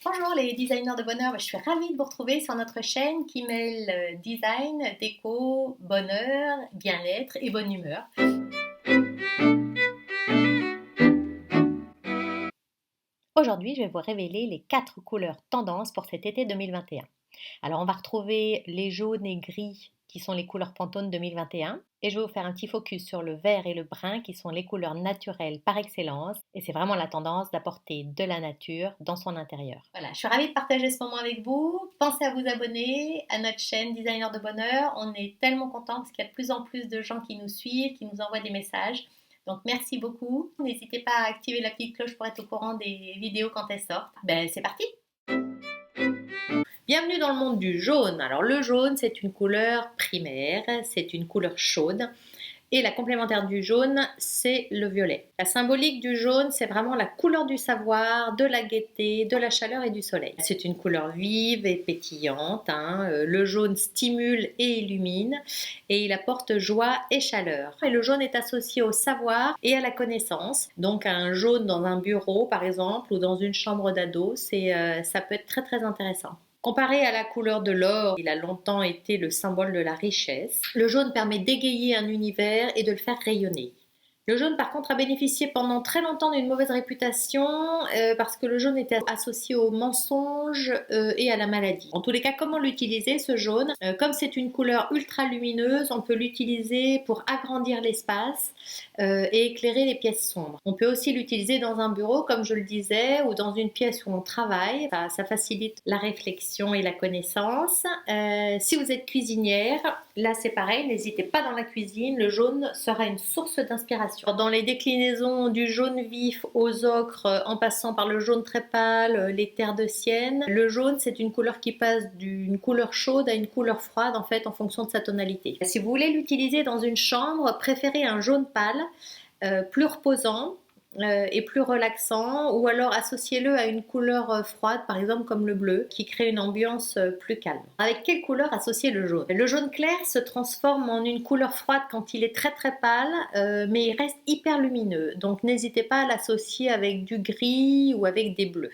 Bonjour les designers de bonheur, je suis ravie de vous retrouver sur notre chaîne qui mêle design, déco, bonheur, bien-être et bonne humeur. Aujourd'hui, je vais vous révéler les 4 couleurs tendances pour cet été 2021. Alors, on va retrouver les jaunes et gris qui sont les couleurs Pantone 2021 et je vais vous faire un petit focus sur le vert et le brun qui sont les couleurs naturelles par excellence et c'est vraiment la tendance d'apporter de la nature dans son intérieur. Voilà, je suis ravie de partager ce moment avec vous. Pensez à vous abonner à notre chaîne Designer de Bonheur. On est tellement contents parce qu'il y a de plus en plus de gens qui nous suivent, qui nous envoient des messages. Donc merci beaucoup. N'hésitez pas à activer la petite cloche pour être au courant des vidéos quand elles sortent. C'est parti! Bienvenue dans le monde du jaune. Alors le jaune, c'est une couleur primaire, c'est une couleur chaude. Et la complémentaire du jaune, c'est le violet. La symbolique du jaune, c'est vraiment la couleur du savoir, de la gaieté, de la chaleur et du soleil. C'est une couleur vive et pétillante. Le jaune stimule et illumine et il apporte joie et chaleur. Et le jaune est associé au savoir et à la connaissance. Donc un jaune dans un bureau, par exemple, ou dans une chambre d'ado, ça peut être très très intéressant. Comparé à la couleur de l'or, il a longtemps été le symbole de la richesse. Le jaune permet d'égayer un univers et de le faire rayonner. Le jaune, par contre, a bénéficié pendant très longtemps d'une mauvaise réputation parce que le jaune était associé au mensonge et à la maladie. En tous les cas, comment l'utiliser, ce jaune? Comme c'est une couleur ultra lumineuse, on peut l'utiliser pour agrandir l'espace et éclairer les pièces sombres. On peut aussi l'utiliser dans un bureau, comme je le disais, ou dans une pièce où on travaille. Ça facilite la réflexion et la connaissance. Si vous êtes cuisinière, là c'est pareil, n'hésitez pas dans la cuisine, le jaune sera une source d'inspiration. Dans les déclinaisons du jaune vif aux ocres, en passant par le jaune très pâle, les terres de sienne, le jaune c'est une couleur qui passe d'une couleur chaude à une couleur froide en fait en fonction de sa tonalité. Si vous voulez l'utiliser dans une chambre, préférez un jaune pâle, plus reposant, et plus relaxant, ou alors associez-le à une couleur froide, par exemple comme le bleu, qui crée une ambiance plus calme. Avec quelle couleur associer le jaune? Le jaune clair se transforme en une couleur froide quand il est très très pâle, mais il reste hyper lumineux, donc n'hésitez pas à l'associer avec du gris ou avec des bleus.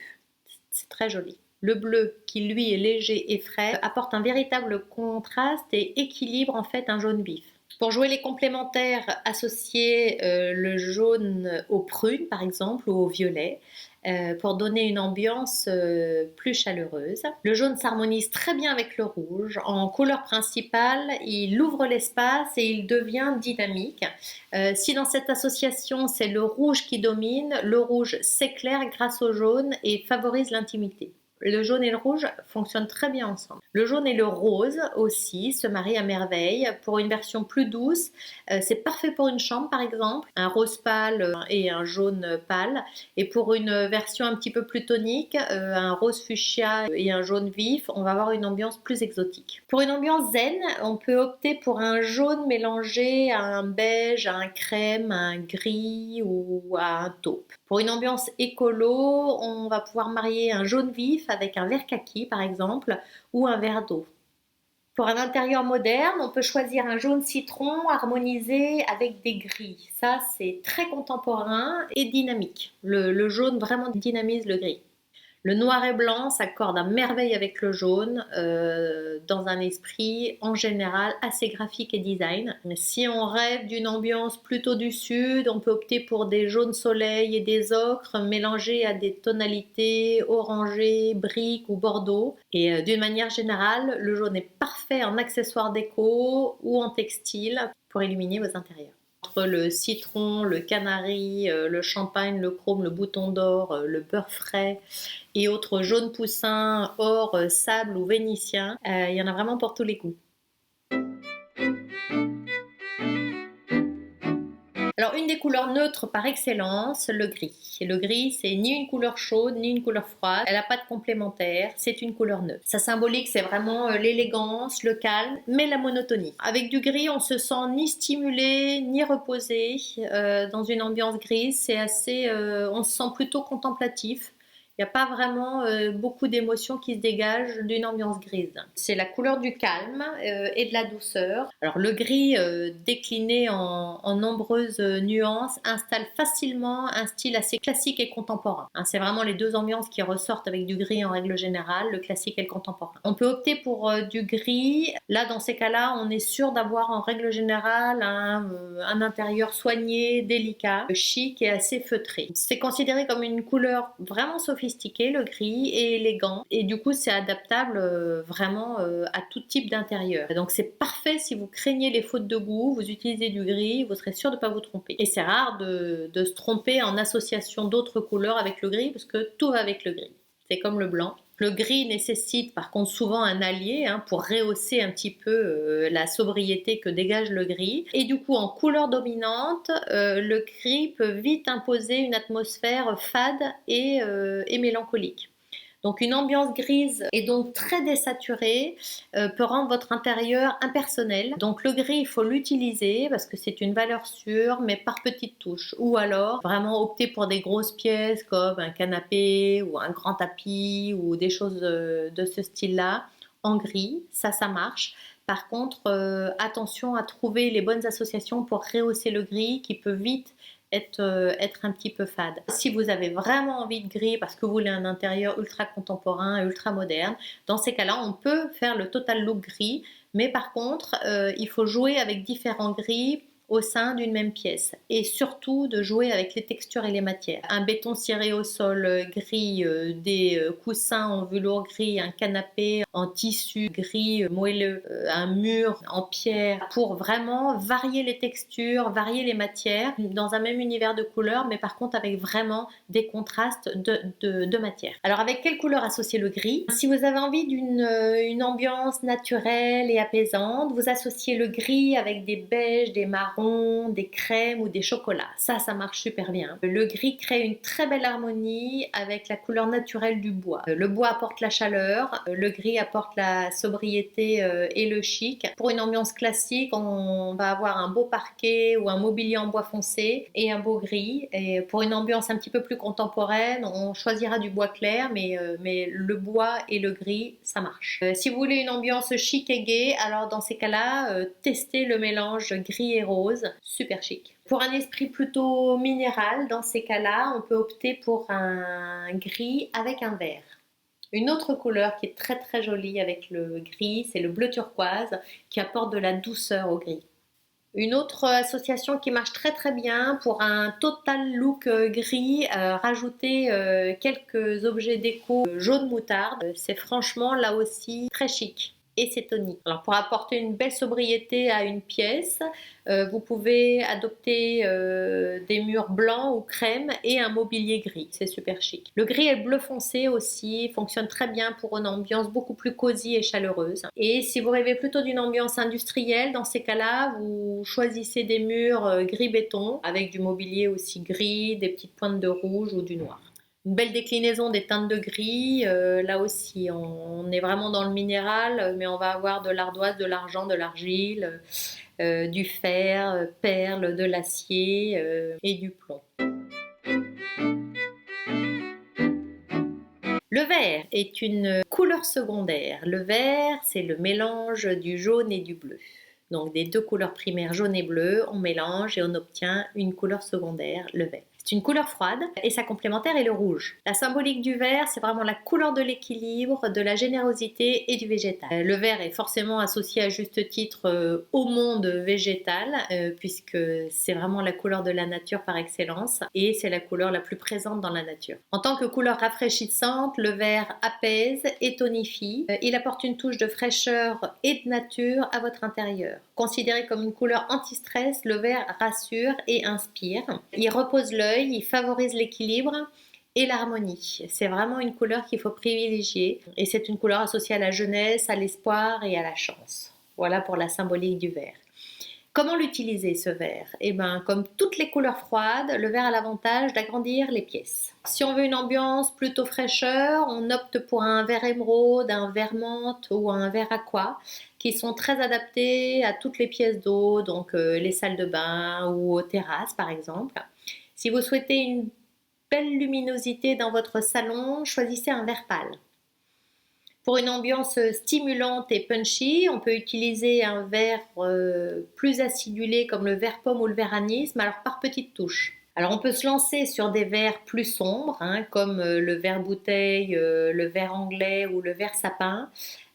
C'est très joli. Le bleu, qui lui est léger et frais, apporte un véritable contraste et équilibre en fait un jaune vif. Pour jouer les complémentaires, associez le jaune au prune par exemple ou au violet pour donner une ambiance plus chaleureuse. Le jaune s'harmonise très bien avec le rouge. En couleur principale, il ouvre l'espace et il devient dynamique. Si dans cette association c'est le rouge qui domine, le rouge s'éclaire grâce au jaune et favorise l'intimité. Le jaune et le rouge fonctionnent très bien ensemble. Le jaune et le rose aussi se marient à merveille. Pour une version plus douce, c'est parfait pour une chambre par exemple, un rose pâle et un jaune pâle. Et pour une version un petit peu plus tonique, un rose fuchsia et un jaune vif, on va avoir une ambiance plus exotique. Pour une ambiance zen, on peut opter pour un jaune mélangé à un beige, à un crème, à un gris ou à un taupe. Pour une ambiance écolo, on va pouvoir marier un jaune vif avec un vert kaki par exemple ou un vert d'eau. Pour un intérieur moderne, on peut choisir un jaune citron harmonisé avec des gris. Ça, c'est très contemporain et dynamique. Le jaune vraiment dynamise le gris. Le noir et blanc s'accorde à merveille avec le jaune dans un esprit en général assez graphique et design. Si on rêve d'une ambiance plutôt du sud, on peut opter pour des jaunes soleil et des ocres mélangés à des tonalités orangées, briques ou bordeaux. Et d'une manière générale, le jaune est parfait en accessoires déco ou en textile pour illuminer vos intérieurs. Entre le citron, le canari, le champagne, le chrome, le bouton d'or, le beurre frais et autres jaunes poussins, or, sable ou vénitien, il y en a vraiment pour tous les goûts. Alors une des couleurs neutres par excellence, le gris. Et le gris, c'est ni une couleur chaude ni une couleur froide. Elle n'a pas de complémentaire, c'est une couleur neutre. Sa symbolique, c'est vraiment l'élégance, le calme, mais la monotonie. Avec du gris, on se sent ni stimulé ni reposé. Dans une ambiance grise, on se sent plutôt contemplatif Il n'y a pas vraiment beaucoup d'émotions qui se dégagent d'une ambiance grise. C'est la couleur du calme et de la douceur. Alors le gris décliné en nombreuses nuances installe facilement un style assez classique et contemporain. Hein, c'est vraiment les deux ambiances qui ressortent avec du gris en règle générale, le classique et le contemporain. On peut opter pour du gris. Là, dans ces cas-là, on est sûr d'avoir en règle générale un intérieur soigné, délicat, chic et assez feutré. C'est considéré comme une couleur vraiment sophistiquée, le gris, et élégant. Et du coup, c'est adaptable vraiment à tout type d'intérieur. Donc c'est parfait si vous craignez les fautes de goût, vous utilisez du gris, vous serez sûr de ne pas vous tromper. Et c'est rare de se tromper en association d'autres couleurs avec le gris, parce que tout va avec le gris. C'est comme le blanc. Le gris nécessite par contre souvent un allié pour rehausser un petit peu la sobriété que dégage le gris. Et du coup, en couleur dominante, le gris peut vite imposer une atmosphère fade et mélancolique. Donc une ambiance grise et donc très désaturée peut rendre votre intérieur impersonnel. Donc le gris, il faut l'utiliser parce que c'est une valeur sûre, mais par petites touches. Ou alors vraiment opter pour des grosses pièces comme un canapé ou un grand tapis ou des choses de ce style-là en gris. Ça marche. Par contre, attention à trouver les bonnes associations pour rehausser le gris qui peut vite être un petit peu fade. Si vous avez vraiment envie de gris parce que vous voulez un intérieur ultra contemporain, ultra moderne, dans ces cas-là, on peut faire le total look gris, mais par contre, il faut jouer avec différents gris au sein d'une même pièce et surtout de jouer avec les textures et les matières. Un béton ciré au sol gris, des coussins en velours gris, un canapé en tissu gris moelleux, un mur en pierre pour vraiment varier les textures, varier les matières dans un même univers de couleurs, mais par contre avec vraiment des contrastes de matières. Alors avec quelle couleur associer le gris? Si vous avez envie d'une ambiance naturelle et apaisante, vous associez le gris avec des beiges, des marrons, des crèmes ou des chocolats. Ça marche super bien. Le gris crée une très belle harmonie avec la couleur naturelle du bois. Le bois apporte la chaleur, le gris apporte la sobriété et le chic. Pour une ambiance classique, on va avoir un beau parquet ou un mobilier en bois foncé et un beau gris. Et pour une ambiance un petit peu plus contemporaine, on choisira du bois clair, mais le bois et le gris, ça marche. Si vous voulez une ambiance chic et gaie, alors dans ces cas-là, testez le mélange gris et rose. Super chic. Pour un esprit plutôt minéral, dans ces cas-là, on peut opter pour un gris avec un vert. Une autre couleur qui est très très jolie avec le gris, c'est le bleu turquoise qui apporte de la douceur au gris. Une autre association qui marche très très bien pour un total look gris, rajouter quelques objets déco jaune moutarde, c'est franchement là aussi très chic. Et c'est tonique. Alors pour apporter une belle sobriété à une pièce, vous pouvez adopter des murs blancs ou crème et un mobilier gris. C'est super chic. Le gris et le bleu foncé aussi fonctionne très bien pour une ambiance beaucoup plus cosy et chaleureuse. Et si vous rêvez plutôt d'une ambiance industrielle, dans ces cas-là, vous choisissez des murs gris béton avec du mobilier aussi gris, des petites pointes de rouge ou du noir. Une belle déclinaison des teintes de gris, là aussi on est vraiment dans le minéral, mais on va avoir de l'ardoise, de l'argent, de l'argile, du fer, perles, de l'acier et du plomb. Le vert est une couleur secondaire. Le vert, c'est le mélange du jaune et du bleu. Donc des deux couleurs primaires jaune et bleu, on mélange et on obtient une couleur secondaire, le vert. C'est une couleur froide et sa complémentaire est le rouge. La symbolique du vert, c'est vraiment la couleur de l'équilibre, de la générosité et du végétal. Le vert est forcément associé à juste titre au monde végétal puisque c'est vraiment la couleur de la nature par excellence et c'est la couleur la plus présente dans la nature. En tant que couleur rafraîchissante, le vert apaise et tonifie. Il apporte une touche de fraîcheur et de nature à votre intérieur. Considéré comme une couleur anti-stress, le vert rassure et inspire. Il repose l'œil, il favorise l'équilibre et l'harmonie. C'est vraiment une couleur qu'il faut privilégier et c'est une couleur associée à la jeunesse, à l'espoir et à la chance. Voilà pour la symbolique du vert. Comment l'utiliser ce vert? Eh bien, comme toutes les couleurs froides, le vert a l'avantage d'agrandir les pièces. Si on veut une ambiance plutôt fraîcheur, on opte pour un vert émeraude, un vert menthe ou un vert aqua qui sont très adaptés à toutes les pièces d'eau, donc les salles de bain ou aux terrasses par exemple. Si vous souhaitez une belle luminosité dans votre salon, choisissez un vert pâle. Pour une ambiance stimulante et punchy, on peut utiliser un vert plus acidulé comme le vert pomme ou le vert anis, mais alors par petites touches. Alors on peut se lancer sur des verts plus sombres, comme le vert bouteille, le vert anglais ou le vert sapin.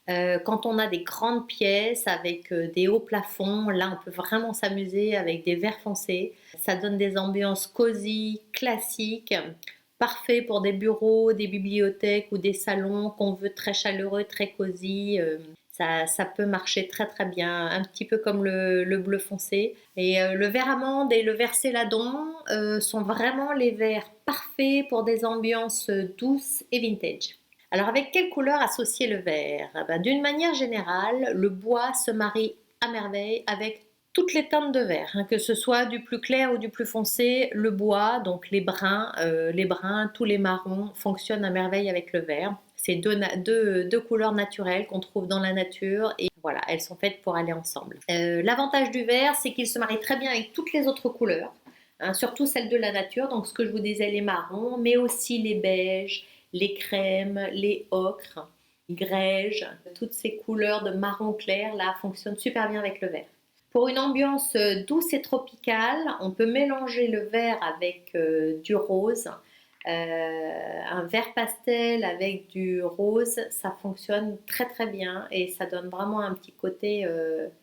Quand on a des grandes pièces avec des hauts plafonds, là on peut vraiment s'amuser avec des verts foncés. Ça donne des ambiances cosy, classiques, parfait pour des bureaux, des bibliothèques ou des salons qu'on veut très chaleureux, très cosy. Ça peut marcher très très bien, un petit peu comme le bleu foncé. Et le vert amande et le vert céladon sont vraiment les verts parfaits pour des ambiances douces et vintage. Alors avec quelle couleur associer le vert? D'une manière générale, le bois se marie à merveille avec toutes les teintes de vert, que ce soit du plus clair ou du plus foncé, le bois, donc les bruns, tous les marrons fonctionnent à merveille avec le vert. C'est deux couleurs naturelles qu'on trouve dans la nature et voilà, elles sont faites pour aller ensemble. L'avantage du vert, c'est qu'il se marie très bien avec toutes les autres couleurs, surtout celles de la nature, donc ce que je vous disais, les marrons, mais aussi les beiges, les crèmes, les ocres, les grèges, toutes ces couleurs de marron clair là fonctionnent super bien avec le vert. Pour une ambiance douce et tropicale, on peut mélanger le vert avec du rose, un vert pastel avec du rose, ça fonctionne très très bien et ça donne vraiment un petit côté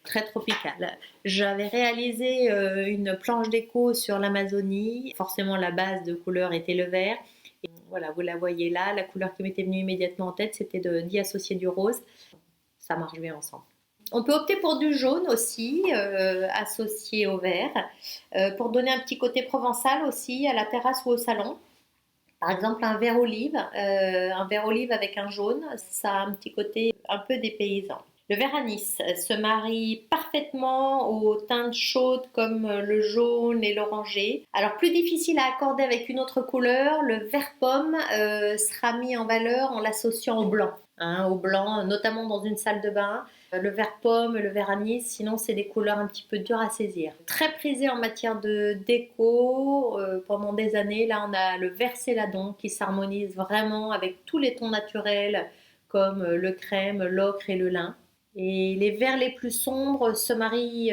très tropical. J'avais réalisé une planche déco sur l'Amazonie, forcément la base de couleur était le vert. Et voilà, vous la voyez là, la couleur qui m'était venue immédiatement en tête, c'était d'y associer du rose. Ça marche bien ensemble. On peut opter pour du jaune aussi, associé au vert, pour donner un petit côté provençal aussi à la terrasse ou au salon. Par exemple, un vert olive avec un jaune, ça a un petit côté un peu dépaysant. Le vert anis se marie parfaitement aux teintes chaudes comme le jaune et l'orangé. Alors plus difficile à accorder avec une autre couleur, le vert pomme sera mis en valeur en l'associant au blanc, notamment dans une salle de bain. Le vert pomme et le vert anis, sinon c'est des couleurs un petit peu dures à saisir. Très prisé en matière de déco pendant des années. Là, on a le vert céladon qui s'harmonise vraiment avec tous les tons naturels comme le crème, l'ocre et le lin. Et les verts les plus sombres se marient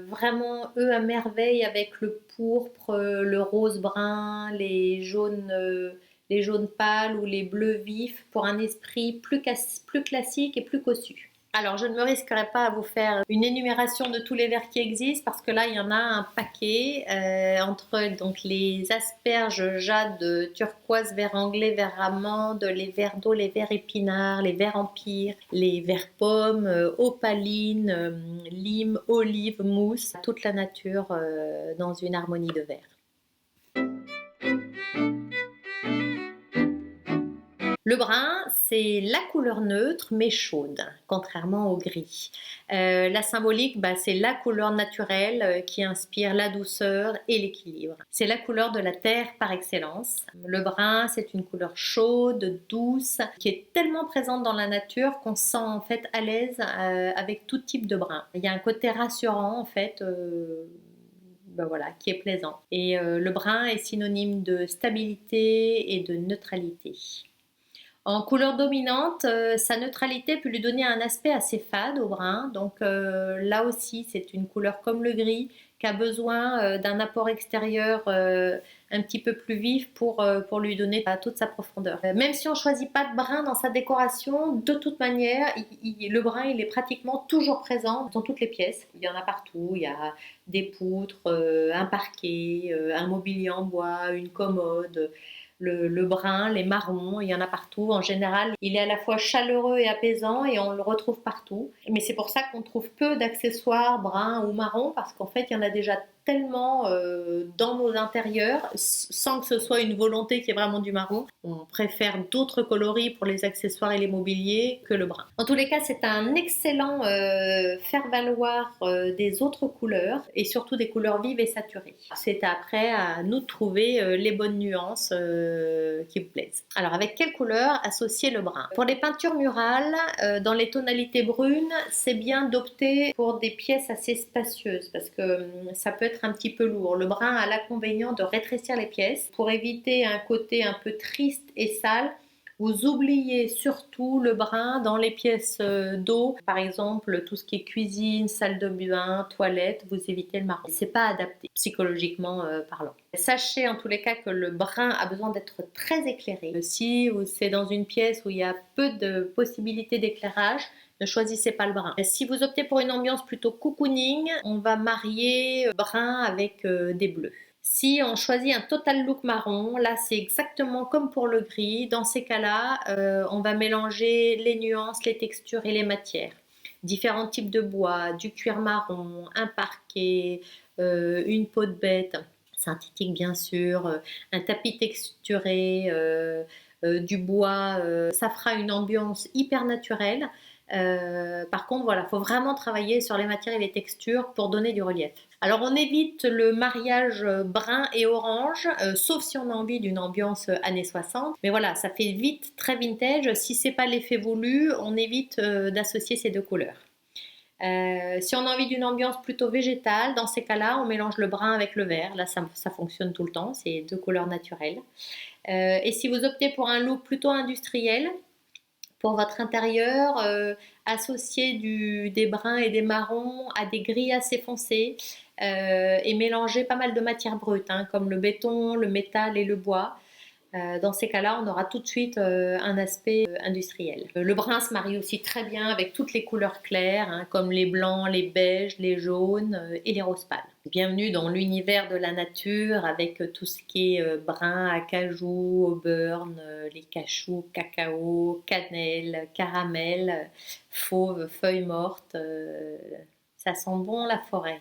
vraiment, eux, à merveille avec le pourpre, le rose brun, les jaunes pâles ou les bleus vifs pour un esprit plus classique et plus cossu. Alors, je ne me risquerai pas à vous faire une énumération de tous les verts qui existent parce que là, il y en a un paquet entre donc, les asperges, jade, turquoise, vert anglais, vert amande, les verts d'eau, les verts épinards, les verts empire, les verts pommes, opaline, lime, olive, mousse, toute la nature dans une harmonie de verts. Le brun, c'est la couleur neutre mais chaude, contrairement au gris. La symbolique, c'est la couleur naturelle qui inspire la douceur et l'équilibre. C'est la couleur de la terre par excellence. Le brun, c'est une couleur chaude, douce, qui est tellement présente dans la nature qu'on se sent en fait à l'aise avec tout type de brun. Il y a un côté rassurant en fait. Qui est plaisant. Et le brun est synonyme de stabilité et de neutralité. En couleur dominante, sa neutralité peut lui donner un aspect assez fade au brun. Donc là aussi, c'est une couleur comme le gris qui a besoin d'un apport extérieur un petit peu plus vif pour lui donner toute sa profondeur. Même si on ne choisit pas de brun dans sa décoration, de toute manière, le brun il est pratiquement toujours présent dans toutes les pièces. Il y en a partout, il y a des poutres, un parquet, un mobilier en bois, une commode. Le brun, les marrons, il y en a partout. En général, il est à la fois chaleureux et apaisant et on le retrouve partout. Mais c'est pour ça qu'on trouve peu d'accessoires bruns ou marrons parce qu'en fait, il y en a déjà tellement dans nos intérieurs sans que ce soit une volonté qui est vraiment du marron. On préfère d'autres coloris pour les accessoires et les mobiliers que le brun. En tous les cas, c'est un excellent faire-valoir des autres couleurs et surtout des couleurs vives et saturées. C'est après à nous de trouver les bonnes nuances qui vous plaisent. Alors, avec quelle couleur associer le brun? Pour les peintures murales, dans les tonalités brunes, c'est bien d'opter pour des pièces assez spacieuses parce que ça peut être un petit peu lourd. Le brun a l'inconvénient de rétrécir les pièces. Pour éviter un côté un peu triste et sale, vous oubliez surtout le brun dans les pièces d'eau. Par exemple, tout ce qui est cuisine, salle de bain, toilette, vous évitez le marron. C'est pas adapté psychologiquement parlant. Sachez en tous les cas que le brun a besoin d'être très éclairé. Si c'est dans une pièce où il y a peu de possibilités d'éclairage, ne choisissez pas le brun. Si vous optez pour une ambiance plutôt cocooning, on va marier brun avec des bleus. Si on choisit un total look marron, là c'est exactement comme pour le gris. Dans ces cas-là, on va mélanger les nuances, les textures et les matières. Différents types de bois, du cuir marron, un parquet, une peau de bête, synthétique bien sûr, un tapis texturé, du bois. Ça fera une ambiance hyper naturelle. Par contre, voilà, il faut vraiment travailler sur les matières et les textures pour donner du relief. Alors, on évite le mariage brun et orange, sauf si on a envie d'une ambiance années 60. Mais voilà, ça fait vite très vintage. Si c'est pas l'effet voulu, on évite d'associer ces deux couleurs. Si on a envie d'une ambiance plutôt végétale, dans ces cas-là, on mélange le brun avec le vert. Là, ça fonctionne tout le temps. C'est deux couleurs naturelles. Et si vous optez pour un look plutôt industriel, pour votre intérieur, associer des bruns et des marrons à des gris assez foncés et mélanger pas mal de matières brutes, hein, comme le béton, le métal et le bois. Dans ces cas-là, on aura tout de suite un aspect industriel. Le brun se marie aussi très bien avec toutes les couleurs claires, hein, comme les blancs, les beiges, les jaunes et les roses pâles. Bienvenue dans l'univers de la nature avec tout ce qui est brun, acajou, auburn, les cachous, cacao, cannelle, caramel, fauve, feuilles mortes. Ça sent bon la forêt.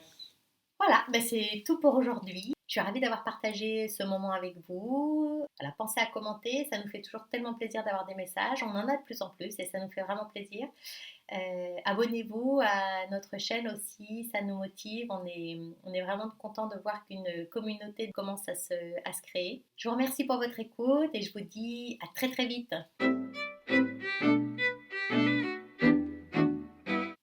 Voilà, ben c'est tout pour aujourd'hui. Je suis ravie d'avoir partagé ce moment avec vous. Voilà, pensez à commenter, ça nous fait toujours tellement plaisir d'avoir des messages. On en a de plus en plus et ça nous fait vraiment plaisir. Abonnez-vous à notre chaîne aussi, ça nous motive. On est vraiment content de voir qu'une communauté commence à se créer. Je vous remercie pour votre écoute et je vous dis à très très vite.